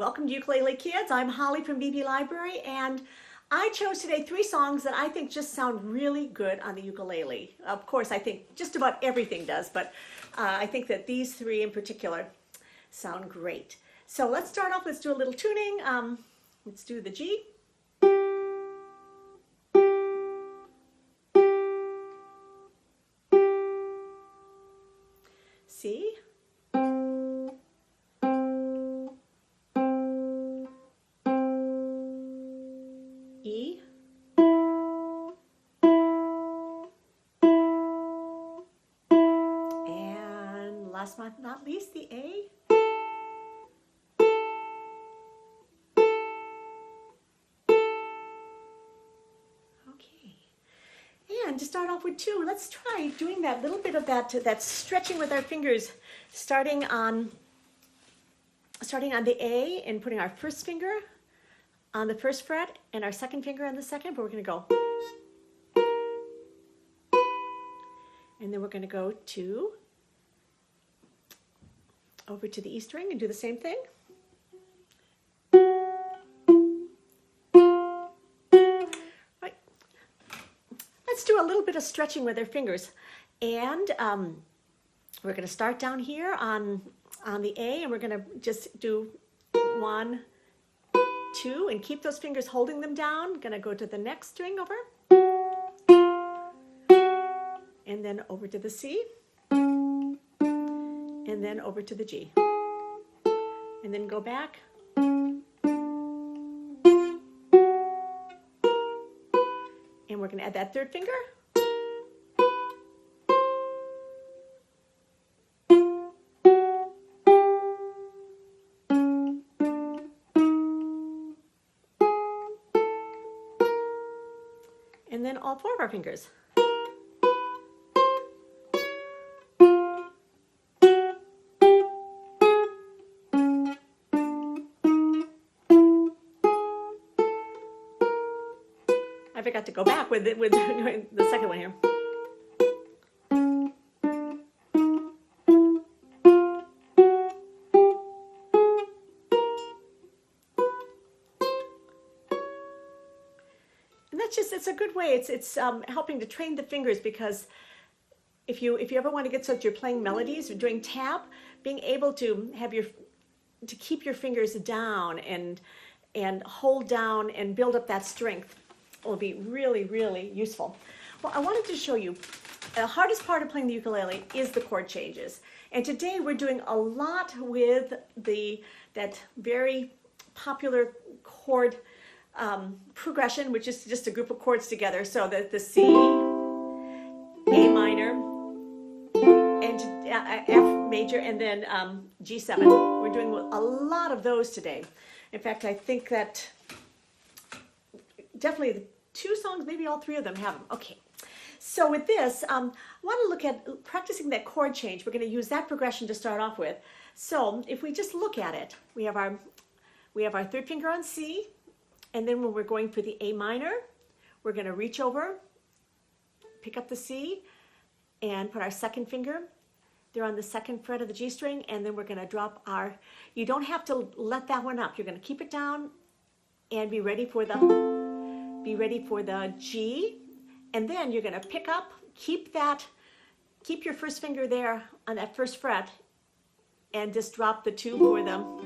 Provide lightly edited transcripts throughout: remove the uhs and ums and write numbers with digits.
Welcome to Ukulele Kids. I'm Holly from BB Library, and I chose today 3 songs that I think just sound really good on the ukulele. Of course, I think just about everything does, but I think that these 3 in particular sound great. So let's start off, let's do a little tuning. Let's do the G. C. E, and last but not least, the A. Okay, and to start off with 2, let's try doing that little bit of that stretching with our fingers, starting on the A and putting our first finger on the first fret and our second finger on the second, but we're going to go. And then we're going to go over to the E string and do the same thing. Right. Let's do a little bit of stretching with our fingers. And we're going to start down here on the A, and we're going to just do 1, 2, and keep those fingers holding them down. Gonna go to the next string over, and then over to the C, and then over to the G, and then go back, and we're gonna add that third finger. And then all 4 of our fingers. I forgot to go back with the second one here. It's a good way. It's helping to train the fingers, because if you ever want to get so that you're playing melodies or doing tap, being able to keep your fingers down and hold down and build up that strength will be really, really useful. Well, I wanted to show you the hardest part of playing the ukulele is the chord changes, and today we're doing a lot with that very popular chord progression, which is just a group of chords together. So the C, A minor, and F major, and then G7. We're doing a lot of those today. In fact, I think that definitely the 2 songs, maybe all 3 of them have them. Okay. So with this, I want to look at practicing that chord change. We're going to use that progression to start off with. So if we just look at it, we have our 3rd finger on C. And then when we're going for the A minor, we're going to reach over, pick up the C, and put our 2nd finger there on the 2nd fret of the G string, and then we're going to drop you don't have to let that one up. You're going to keep it down and be ready for the G, and then you're going to pick up, keep your first finger there on that 1st fret, and just drop the 2 for them.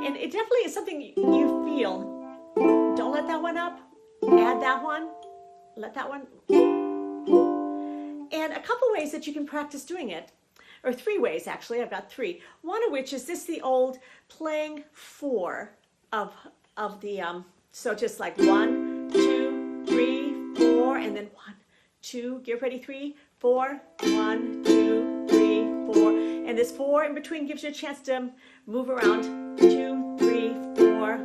And it definitely is something you feel. Don't let that one up. Add that one. Let that one. And a couple ways that you can practice doing it, or 3 ways actually. I've got 3. One of which is the old playing 4 of the so just like 1, 2, 3, 4, and then 1, 2. Get ready. 3, 4. 1, 2, 3, 4. And this 4 in between gives you a chance to move around. 2, 3, 4.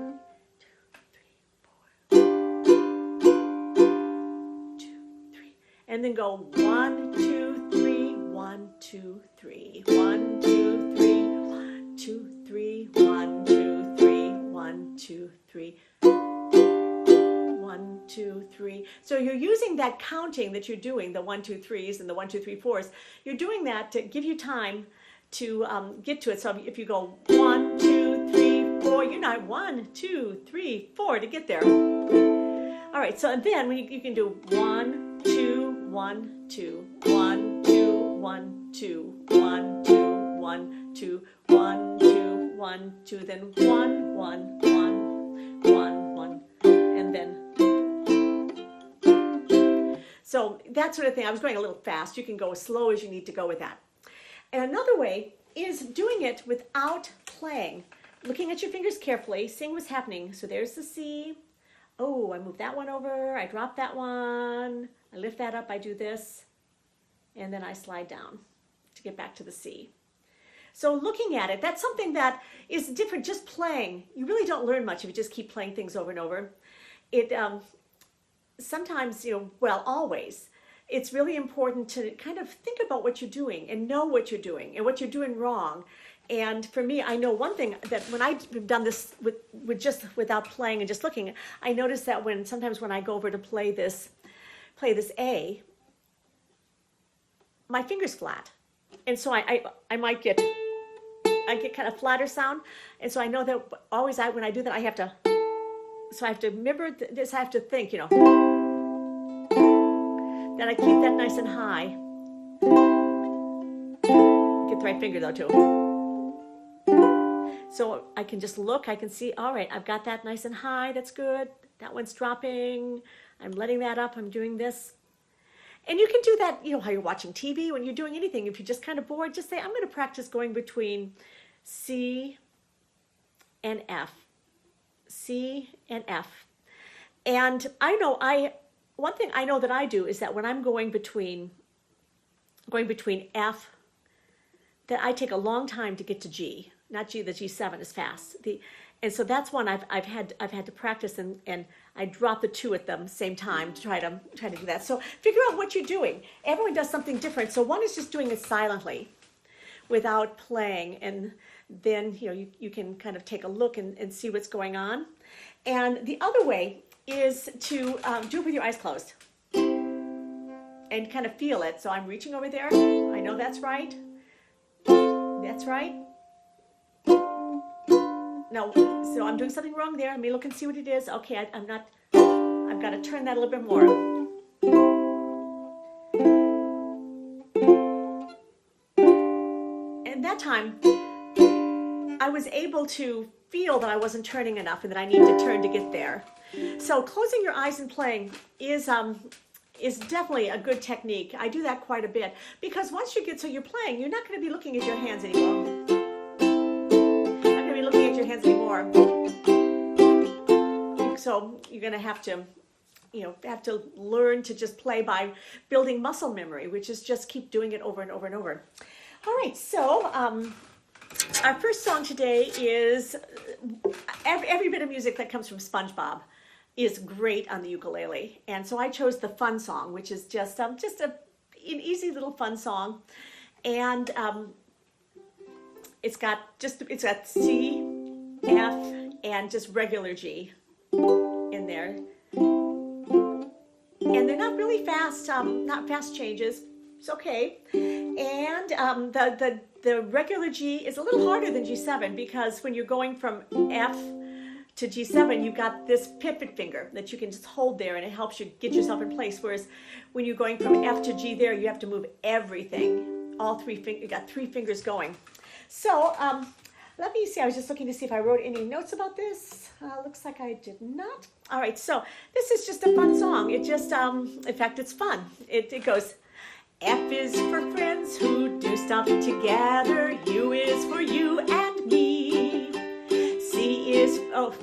2, 3. And then go 1, 2, 3, 1, 2, 3, 1, 2, 3, 1, 2, 3, 1, 2, 3, 1, 2, 3, 1, 2, 3. So you're using that counting that you're doing, the 1, 2, 3s and the 1, 2, 3, 4s. You're doing that to give you time to get to it. So if you go 1, 2, 3, 4. You're not 1, 2, 3, 4 to get there. All right, so then when you can do 1, 2, 1, 2, 1, 2, 1, 2, 1, 2, 1, 2, 1, 2, 1, 2, then 1, 1, 1, 1, 1, and then. So that sort of thing. I was going a little fast. You can go as slow as you need to go with that. And another way is doing it without playing. Looking at your fingers carefully, seeing what's happening. So there's the C. Oh, I move that one over. I drop that one. I lift that up. I do this. And then I slide down to get back to the C. So looking at it, that's something that is different. Just playing. You really don't learn much if you just keep playing things over and over. It sometimes, well, always, it's really important to kind of think about what you're doing and know what you're doing and what you're doing wrong. And for me, I know one thing that when I've done this with just without playing and just looking, I notice that sometimes when I go over to play this A, my finger's flat. And so I might get kind of flatter sound. And so I know that always when I do that, I have to remember this, I have to think, that I keep that nice and high. Get the right finger though too. So I can just look, I can see, all right, I've got that nice and high, that's good. That one's dropping, I'm letting that up, I'm doing this. And you can do that, how you're watching TV, when you're doing anything. If you're just kind of bored, just say, I'm going to practice going between C and F. C and F. And one thing I know that I do is that when I'm going between F, that I take a long time to get to G. Not G, the G7 is fast. And so that's one I've had to practice, and I drop the 2 at the same time to try to do that. So figure out what you're doing. Everyone does something different. So one is just doing it silently without playing, and then you can kind of take a look and see what's going on. And the other way is to do it with your eyes closed and kind of feel it. So I'm reaching over there. I know that's right. That's right. No, so I'm doing something wrong there. Let me look and see what it is. Okay, I've got to turn that a little bit more. And that time, I was able to feel that I wasn't turning enough and that I need to turn to get there. So closing your eyes and playing is definitely a good technique. I do that quite a bit because once you get, so you're playing, you're not going to be looking at your hands anymore. Looking at your hands anymore. So you're going to have to learn to just play by building muscle memory, which is just keep doing it over and over and over. All right, so our first song today is every bit of music that comes from SpongeBob is great on the ukulele, and so I chose the fun song, which is just an easy little fun song, and it's got C, F, and just regular G in there. And they're not really fast, not fast changes. It's okay. And the regular G is a little harder than G7 because when you're going from F to G7, you've got this pivot finger that you can just hold there and it helps you get yourself in place. Whereas when you're going from F to G there, you have to move everything. All 3 fingers, you got 3 fingers going. So let me see, I was just looking to see if I wrote any notes about this. Looks like I did not. All right, so this is just a fun song. It just, in fact, it's fun. It goes, F is for friends who do stuff together. U is for you and me. C is, All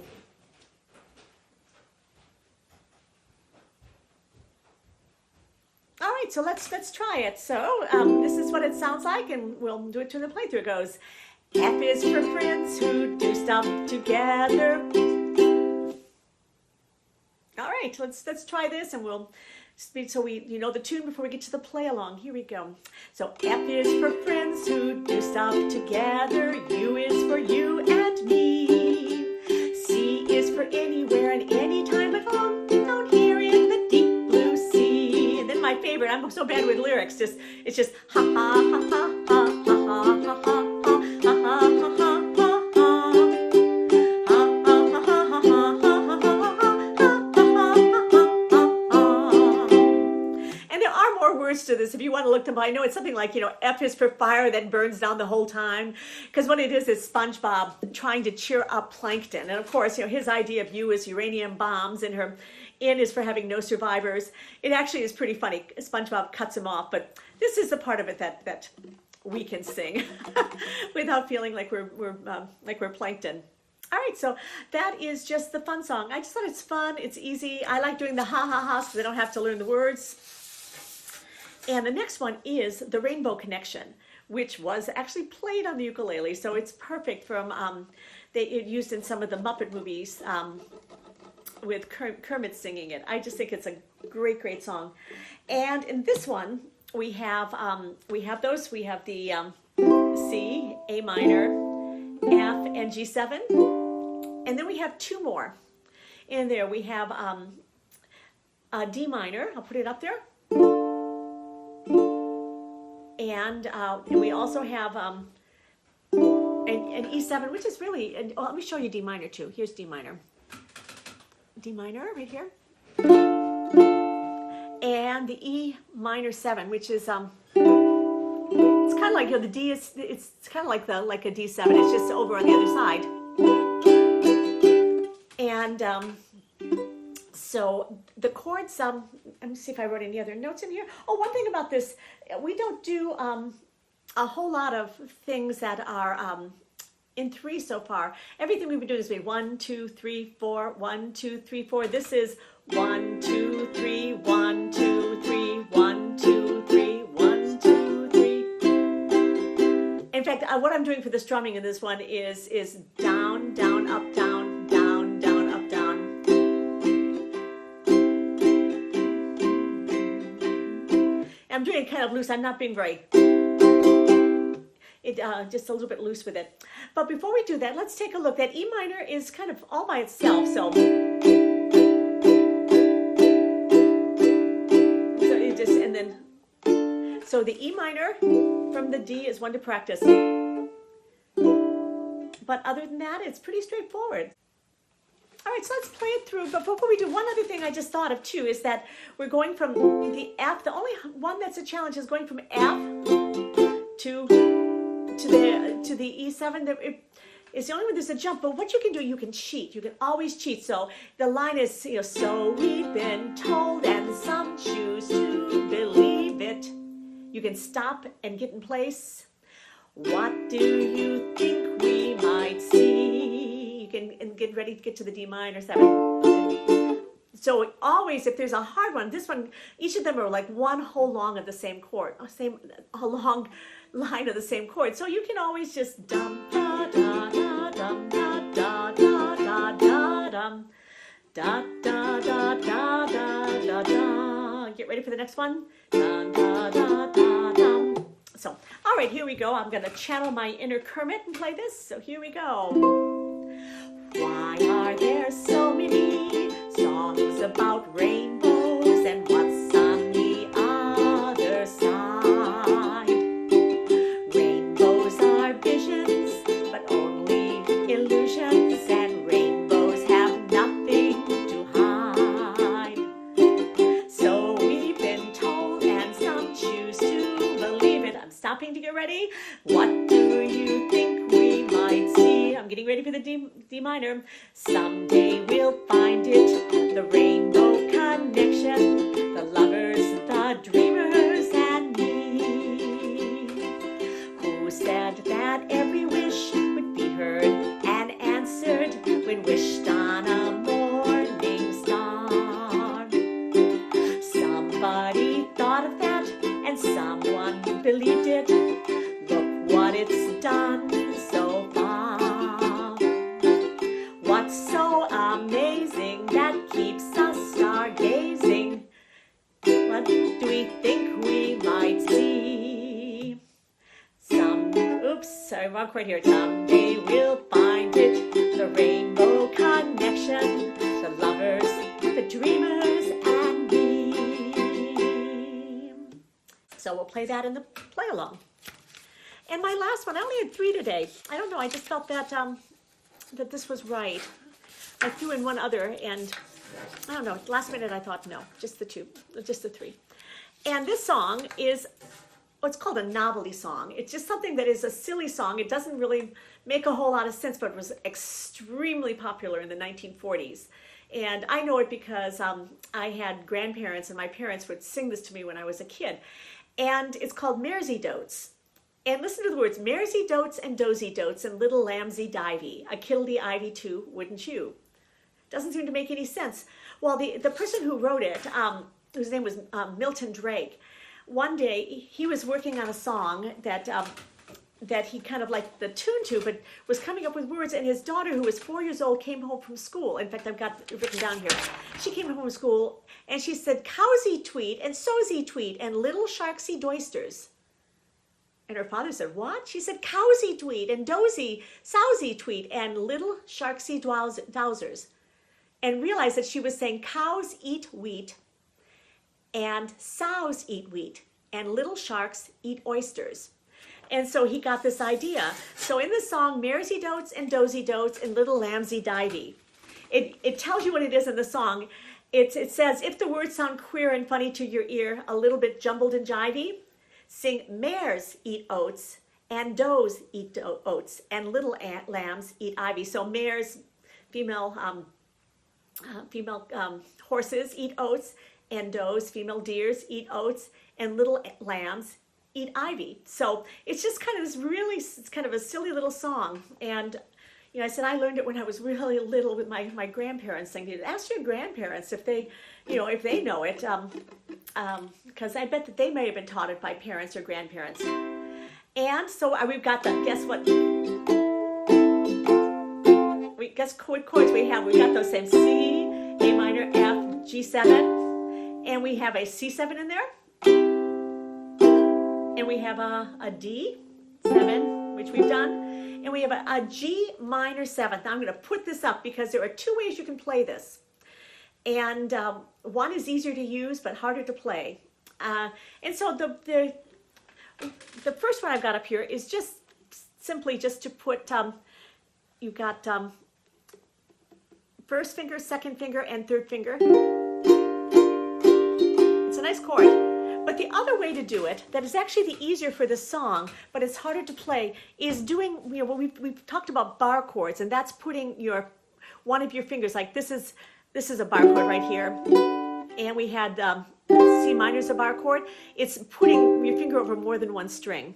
right, so let's try it. So this is what it sounds like, and we'll do it to the playthrough. It goes, F is for friends who do stuff together. All right, let's try this, and we'll speed so you know the tune before we get to the play along. Here we go. So F is for friends who do stuff together. U is for you and me. C is for anywhere and anytime at home, down here in the deep blue sea. And then my favorite, I'm so bad with lyrics, it's just ha ha ha ha ha ha ha ha ha ha ha ha ha ha. more words to this if you want to look them up. I know it's something like, F is for fire that burns down the whole time. Because what it is SpongeBob trying to cheer up Plankton. And of course, his idea of U is uranium bombs, and her N is for having no survivors. It actually is pretty funny. SpongeBob cuts him off, but this is the part of it that we can sing without feeling like we're Plankton. All right, so that is just the fun song. I just thought it's fun, it's easy. I like doing the ha-ha-ha so they don't have to learn the words. And the next one is the Rainbow Connection, which was actually played on the ukulele, so it's perfect from, they used in some of the Muppet movies with Kermit singing it. I just think it's a great, great song. And in this one, we have those. We have the C, A minor, F, and G7. And then we have two more in there. We have a D minor. I'll put it up there. And we also have an E7, which is really, let me show you D minor too. Here's D minor. D minor right here. And the E minor 7, which is, it's kind of like, the D is, it's kind of like a D7. It's just over on the other side. And so the chords, let me see if I wrote any other notes in here. Oh, one thing about this, we don't do a whole lot of things that are in 3 so far. Everything we've been doing is 1, 2, 3, 4, 1, 2, 3, 4. This is 1, 2, 3, 1, 2, 3, 1, 2, 3, 1, 2, 3. In fact, what I'm doing for the strumming in this one is down, down, up, down, down, down, up, down. I'm doing it kind of loose. I'm not being very, just a little bit loose with it. But before we do that, let's take a look. That E minor is kind of all by itself. So it just, and then, so the E minor from the D is one to practice. But other than that, it's pretty straightforward. All right, so let's play it through. But before we do, one other thing I just thought of too is that we're going from the F. The only one that's a challenge is going from F to the E7. It's the only one there's a jump. But what you can do, you can cheat. You can always cheat. So the line is, so we've been told, and some choose to believe it. You can stop and get in place. What do you think we might see? You can get ready to get to the D minor 7. So always, if there's a hard one, this one, each of them are like one whole long of the same chord, a long line of the same chord. So you can always just dum da da da dum da da da da da dum da da da da da da da. Get ready for the next one. Da da da da dum. So, all right, here we go. I'm going to channel my inner Kermit and play this. So here we go. Why are there so many songs about rainbows and what's on the other side? Rainbows are visions, but only illusions, and rainbows have nothing to hide. So we've been told, and some choose to believe it. I'm stopping to get ready. What do you think we might see? I'm getting ready for the D minor. Someday we'll find it, the rainbow connection, the lovers, the dreamers, and me. Who said that every wish would be heard and answered when wished on a morning star? Somebody thought of that, and someone believed it. Look what it's done so far. What's so amazing that keeps us stargazing? What do we think we might see? Sorry, wrong chord here. Someday we'll find it, the rainbow connection, the lovers, the dreamers, and me. So we'll play that in the play along. And my last one, I only had 3 today. I don't know, I just felt that that this was right. I threw in one other, and I don't know, last minute I thought no, just the 2, just the 3. And this song is what's called a novelty song. It's just something that is a silly song. It doesn't really make a whole lot of sense, but it was extremely popular in the 1940s. And I know it because I had grandparents, and my parents would sing this to me when I was a kid. And it's called Maresy Dotes. And listen to the words, Maresy dotes and dozy dotes and little lambsy divey, a kiddledy ivy too, wouldn't you? Doesn't seem to make any sense. Well, the person who wrote it, whose name was Milton Drake, one day he was working on a song that he kind of liked the tune to, but was coming up with words, and his daughter, who was 4 years old, came home from school. In fact, I've got it written down here. She came home from school, and she said, cowsy tweet and sozy tweet and little sharksy doysters. And her father said, what? She said, cowsy tweet and dozy, sousy tweet and little sharksy dowsers. And realized that she was saying cows eat wheat and sows eat wheat and little sharks eat oysters. And so he got this idea. So in the song, Maresy dotes and dozy dotes and little lambsy divey, it tells you what it is in the song. It says, if the words sound queer and funny to your ear, a little bit jumbled and jivey, sing mares eat oats and does eat oats and little lambs eat ivy. So mares, female horses eat oats, and does, female deers, eat oats, and little lambs eat ivy. So it's just kind of this really, it's kind of a silly little song. And you know, I said I learned it when I was really little with my grandparents singing it. Ask your grandparents if they, you know, if they know it, because I bet that they may have been taught it by parents or grandparents. And so we've got the, guess what? Guess what chords we have? We've got those same C, A minor, F, G7, and we have a C7 in there, and we have a D7, which we've done, and we have a G minor 7th. Now I'm going to put this up because there are two ways you can play this, and one is easier to use but harder to play. And so the first one I've got up here is just simply just to put, you've got first finger, second finger, and third finger. It's a nice chord. But the other way to do it, that is actually the easier for the song, but it's harder to play, is doing, you know, we've talked about bar chords, and that's putting one of your fingers, like this is a bar chord right here, and we had C minor is a bar chord. It's putting your finger over more than one string.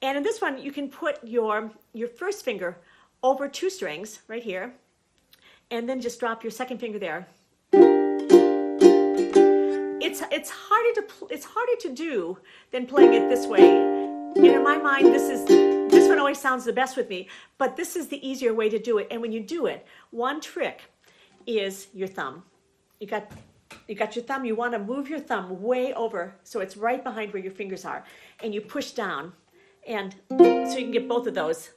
And in this one, you can put your first finger over two strings right here, and then just drop your second finger there. It's harder to do than playing it this way. And in my mind, this one always sounds the best with me, but this is the easier way to do it. And when you do it, one trick is your thumb. You got your thumb. You want to move your thumb way over so it's right behind where your fingers are, and you push down, and so you can get both of those.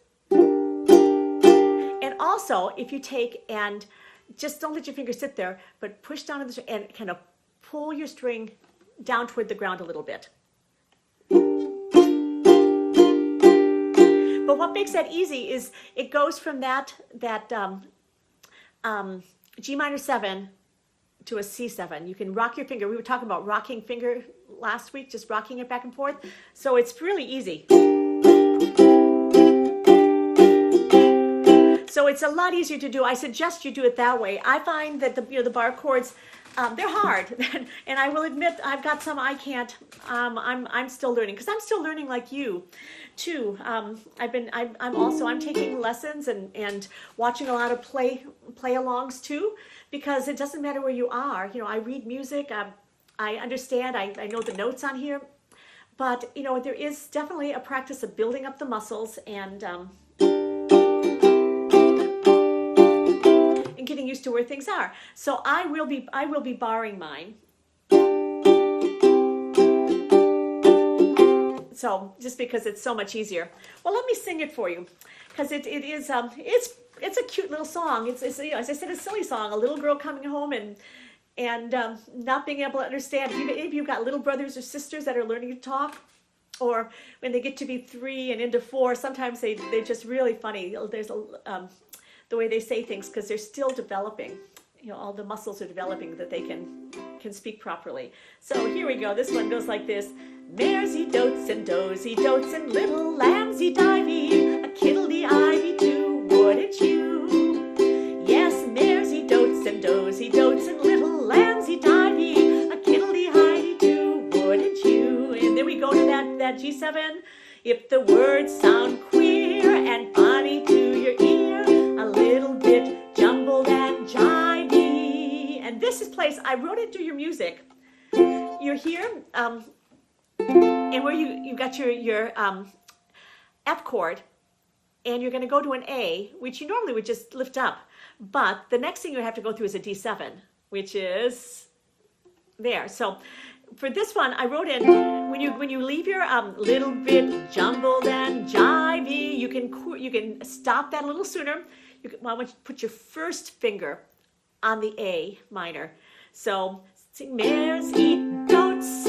And also, if you take and just don't let your fingers sit there, but push down on the string and kind of pull your string down toward the ground a little bit. But what makes that easy is it goes from that G minor 7 to a C7. You can rock your finger. We were talking about rocking finger last week, just rocking it back and forth. So it's really easy. So it's a lot easier to do. I suggest you do it that way. I find that the bar chords, they're hard, and I will admit I've got some I can't. I'm still learning, because I'm still learning like you, too. I'm taking lessons and watching a lot of play-alongs too, because it doesn't matter where you are. You know, I read music. I understand. I know the notes on here, but you know, there is definitely a practice of building up the muscles and getting used to where things are. So I will be barring mine. So just because it's so much easier. Well, let me sing it for you, because it's a cute little song. It's you know, as I said, a silly song. A little girl coming home and not being able to understand. If you've got little brothers or sisters that are learning to talk, or when they get to be 3 and into 4, sometimes they're just really funny. There's the way they say things, because they're still developing. You know, all the muscles are developing that they can can speak properly. So here we go. This one goes like this. Maresy dotes and dozy dotes and little lambsy divey, a kiddly ivy too, wouldn't you? Yes, maresy dotes and dozy dotes and little lambsy divey, a kiddly ivy too, wouldn't you? And then we go to that G7. If the words sound queer and funny to your ear, a little bit jumbled and jivey. And this is place, I wrote it to your music. You're here, and where you got your F chord, and you're going to go to an A, which you normally would just lift up. But the next thing you have to go through is a D7, which is there. So for this one, I wrote in, when you leave your little bit jumbled and jivey, you can stop that a little sooner. I want you to put your first finger on the A minor. So sing mares eat goats.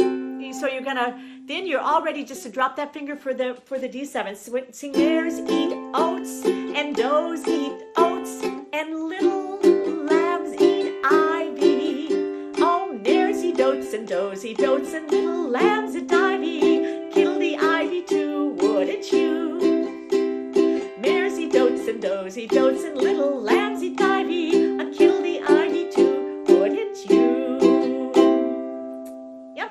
So you're gonna, then you're all ready just to drop that finger for the D7. So sing mares eat oats and does eat oats and little lambs eat ivy. Oh, mares eat oats and does eat oats and little lambs eat ivy. Kiddle the ivy too, wouldn't you? Mares eat oats and does eat oats and little lambs eat ivy. A kiddle the ivy too, wouldn't you?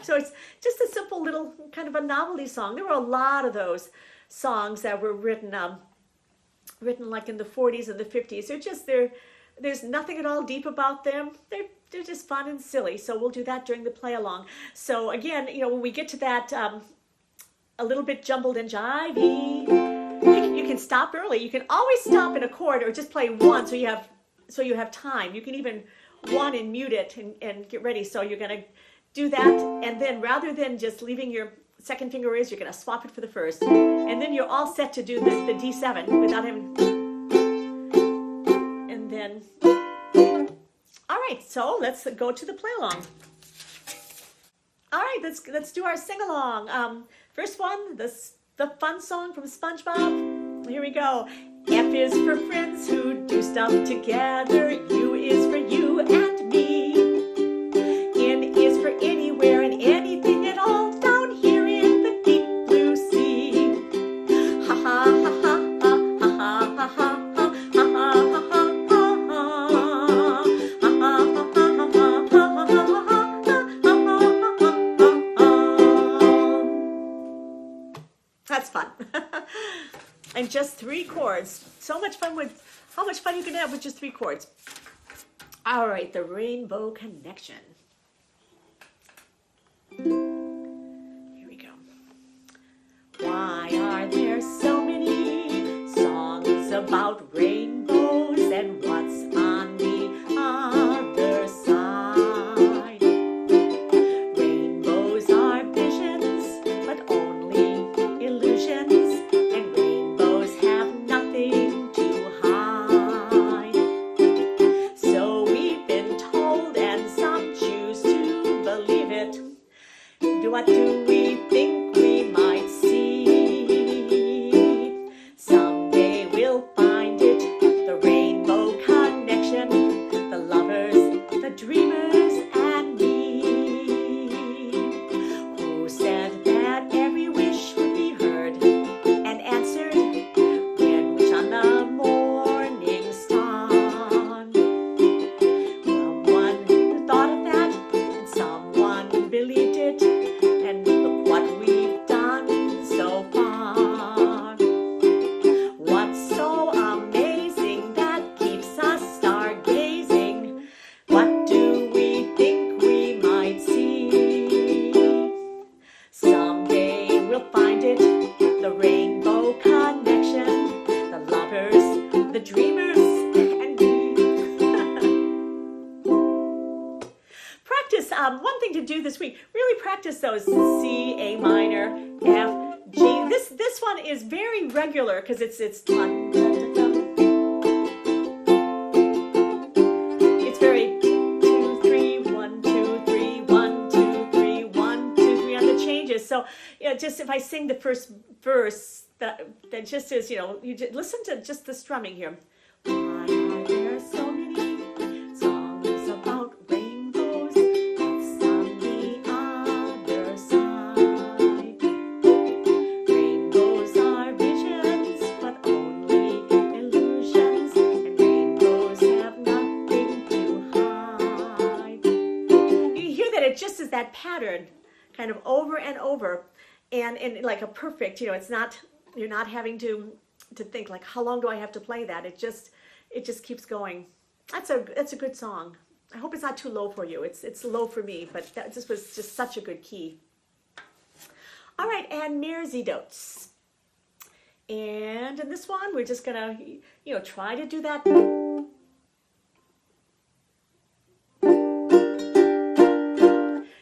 So it's just a simple little kind of a novelty song. There were a lot of those songs that were written like in the 40s and the 50s. There's nothing at all deep about them. They're just fun and silly. So we'll do that during the play along. So again, when we get to that a little bit jumbled and jivey, you can stop early. You can always stop in a chord or just play one so you have time. You can even one and mute it and get ready. So you're gonna do that, and then rather than just leaving your second finger raised, you're going to swap it for the first, and then you're all set to do the D7 without having. And then, all right, so let's go to the play along. All right, let's do our sing along. First one, the fun song from SpongeBob. Here we go. F is for friends who do stuff together. U is for you and me. N is for anywhere and anything at all down here in the deep blue sea. Ha ha ha ha ha ha ha ha ha ha ha. That's fun. And just 3 chords. So much fun with how much fun you can have with just 3 chords. All right, the Rainbow Connection. Here we go. Why are there so many songs about rainbows and what's on the other side? Rainbows are visions, but only illusions, and rainbows have nothing to hide. So we've been told, and some choose to believe it. What do we think we might see? Someday we'll find it, the rainbow connection, the lovers, the dreamers, and me. Who said that every wish would be heard and answered when wished on the morning star? Someone thought of that, and someone believed it. And look what we've done so far. What's so amazing that keeps us stargazing? What do we think we might see? Someday we'll find it, the rainbow connection, the lovers, the dreamers, and me. Practice, one thing to do this week, really practice those C, A minor, F, G. This one is very regular because it's dun, dun, dun, dun. It's very 2, 3, 1, 2, 3, 1, 2, 3, 1, 2, 3 on the changes. So just if I sing the first verse, that just is, you just listen to just the strumming here. Why are there so many songs about rainbows? What's that pattern kind of over and over, and like a perfect, it's not, you're not having to think like, how long do I have to play that? It just keeps going. That's a good song. I hope it's not too low for you. It's low for me, but that just was just such a good key. All right, and Mersey Dotes. And in this one, we're just gonna, try to do that.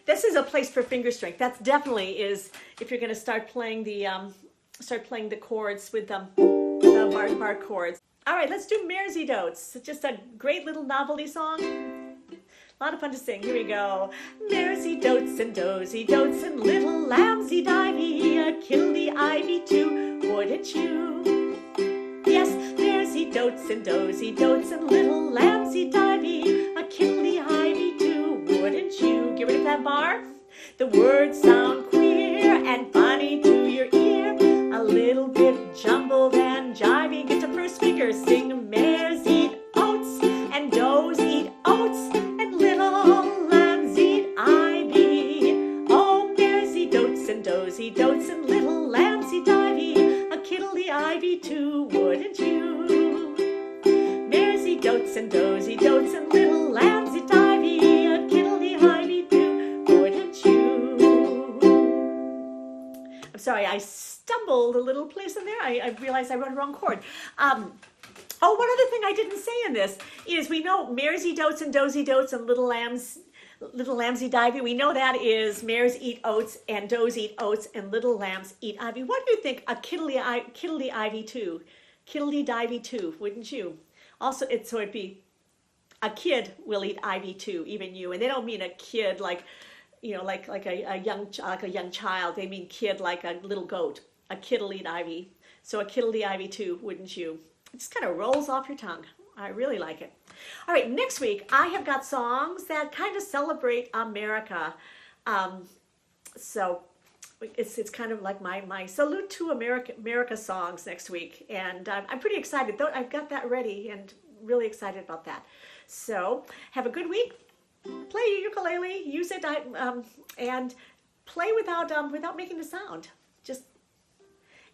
This is a place for finger strength. That's definitely is if you're gonna start playing the chords with the bar chords. All right, let's do Mersey Dotes. It's just a great little novelty song. A lot of fun to sing. Here we go. Mersey dotes and dozy dotes and little lambsy divey, kill the ivy too, wouldn't you? Yes, Mersey dotes and dozy dotes and little lambsy divey, kill the ivy too, wouldn't you? Get rid of that bar. The words sound queer and funny to your ear, a little bit jumbled and jivey. Get to first finger, sing mares eat oats and does eat oats. Dozy dotes and little lambsy divey, kittle the ivy too, wouldn't you? Mersey dotes and dozy dotes and little lambsy divey, kittle the ivy too, wouldn't you? I'm sorry, I stumbled a little place in there. I realized I wrote a wrong chord. Oh, one other thing I didn't say in this is we know Mersey dotes and dozy dotes and little lambsy divey. We know that is mares eat oats and does eat oats and little lambs eat ivy. What do you think? A kiddly ivy too, kiddly divey too, wouldn't you? Also, so it'd be a kid will eat ivy too, even you. And they don't mean a kid like, like a young child. They mean kid like a little goat. A kid'll eat ivy. So a kid'll eat ivy too, wouldn't you? It just kind of rolls off your tongue. I really like it. All right, next week I have got songs that kind of celebrate America. So it's kind of like my salute to America songs next week, and I'm pretty excited. Though I've got that ready and really excited about that. So have a good week. Play your ukulele, use it, and play without making a sound.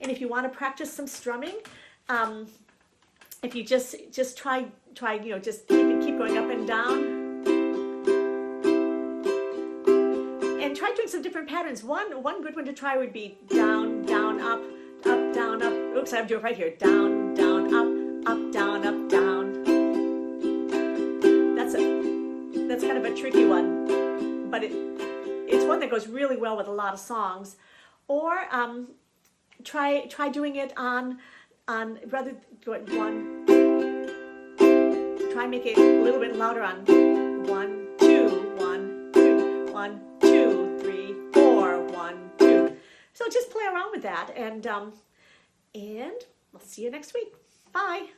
And if you want to practice some strumming. If you just try, just keep going up and down, and try doing some different patterns. One good one to try would be down, down, up, up, down, up. Oops, I have to do it right here. Down, down, up, down, up, down. That's kind of a tricky one, but it's one that goes really well with a lot of songs. Or try doing it on rather do it one. Try make it a little bit louder on 1, 2, 1, 2, 1, 2, 3, 4, 1, 2. So just play around with that, and we'll see you next week. Bye.